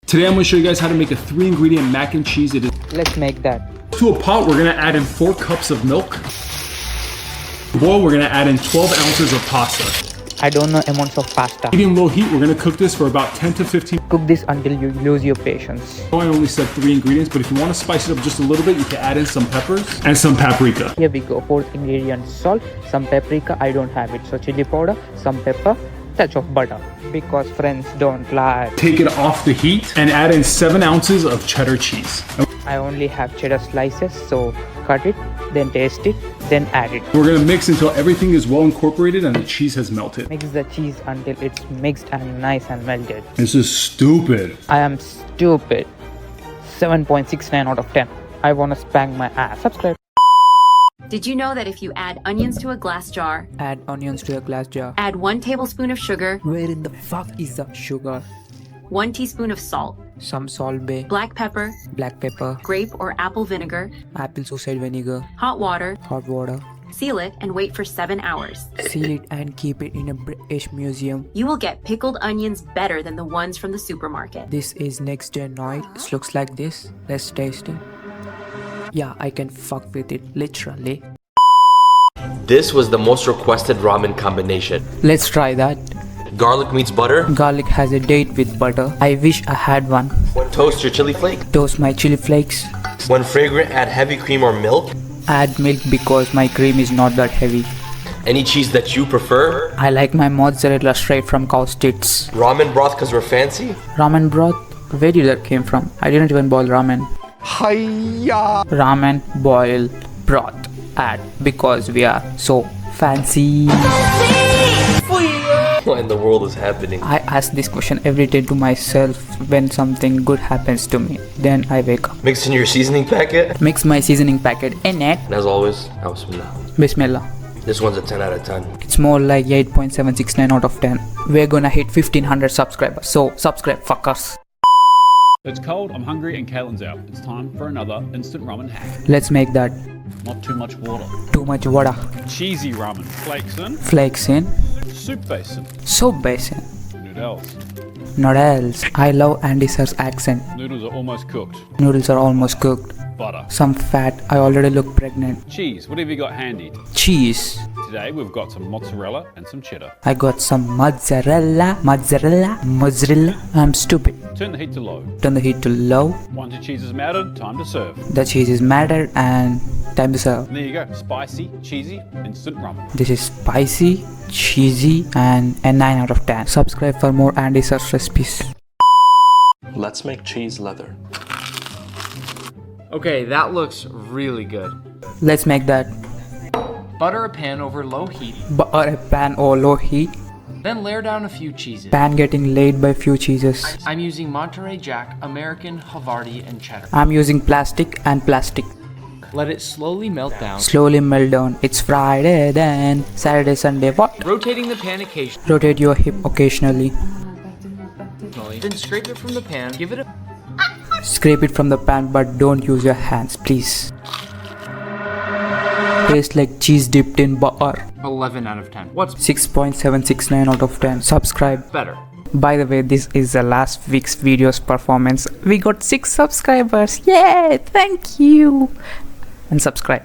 Today I'm going to show you guys how to make a 3-ingredient mac and cheese. Let's make that. To a pot, we're going to add in 4 cups of milk. To boil, we're going to add in 12 ounces of pasta. I don't know amounts of pasta. Medium-low heat, we're going to cook this for about 10 to 15. Cook this until you lose your patience. I only said 3 ingredients, but if you want to spice it up just a little bit, you can add in some peppers and some paprika. Here we go. 4th ingredient, salt, some paprika. I don't have it. So chili powder, some pepper, touch of butter. Because friends don't lie. Take it off the heat and add in 7 ounces of cheddar cheese. I only have cheddar slices, so cut it, then taste it, then add it. We're going to mix until everything is well incorporated and the cheese has melted. Mix the cheese until it's mixed and nice and melted. This is stupid. I am stupid. 7.69 out of 10. I wanna spank my ass. Subscribe. Did you know that if you add onions to a glass jar, Add onions to a glass jar. add 1 tablespoon of sugar, Where in the fuck is the sugar? 1 teaspoon of salt, Some salt bay, black pepper, black pepper, grape or apple vinegar, apple suicide vinegar, hot water, hot water. seal it and wait for 7 hours. Seal it and keep it in a British museum. You will get pickled onions better than the ones from the supermarket. This is next day night. It looks like this. Let's taste it. Yeah, I can fuck with it, literally. This was the most requested ramen combination. Let's try that. Garlic meets butter. Garlic has a date with butter. I wish I had one. Toast your chili flake. Toast my chili flakes. When fragrant, add heavy cream or milk. Add milk because my cream is not that heavy. Any cheese that you prefer. I like my mozzarella straight from cow's tits. Ramen broth because we're fancy. Ramen broth? Where did that came from? I didn't even boil ramen. Hiya! Ramen, boil, broth. Add because we are so fancy. What in the world is happening? I ask this question every day to myself when something good happens to me. Then I wake up. Mix in your seasoning packet. Mix my seasoning packet in it. And as always, bismillah. Bismillah. This one's a 10 out of 10. It's more like 8.769 out of 10. We're gonna hit 1500 subscribers. So subscribe, fuckers. It's cold, I'm hungry, and Caitlin's out. It's time for another instant ramen hack. Let's make that. Not too much water. Too much water. Cheesy ramen. Flakes in. Flakes in. Soup basin. Soap basin. Noodles. Noodles. I love Andy Sir's accent. Noodles are almost cooked. Noodles are almost cooked. Butter. Some fat. I already look pregnant. Cheese. What have you got handy? Cheese. Today we've got some mozzarella and some cheddar. I got some mozzarella. I'm stupid. Turn the heat to low. Turn the heat to low. Once your cheese is melted, time to serve. The cheese is melted and time to serve. And there you go. Spicy, cheesy, instant ramen. This is spicy, cheesy, and a 9 out of 10. Subscribe for more Andy Sir's recipes. Let's make cheese leather. Okay, that looks really good. Let's make that. Butter a pan over low heat, Butter a pan or low heat. then layer down a few cheeses. Pan getting laid by few cheeses. I'm using Monterey Jack, American, Havarti, and cheddar. I'm using plastic and plastic. Let it slowly melt down. Slowly melt down. It's Friday then. Saturday, Sunday, what? Rotating the pan occasionally. Rotate your hip occasionally. Then scrape it from the pan. Give it a Scrape it from the pan but don't use your hands, please. Tastes like cheese dipped in butter. 11 out of 10. What's 6.769 out of 10. Subscribe. better? By the way, this is the last week's video's performance. We got 6 subscribers. Yay! Thank you. And subscribe.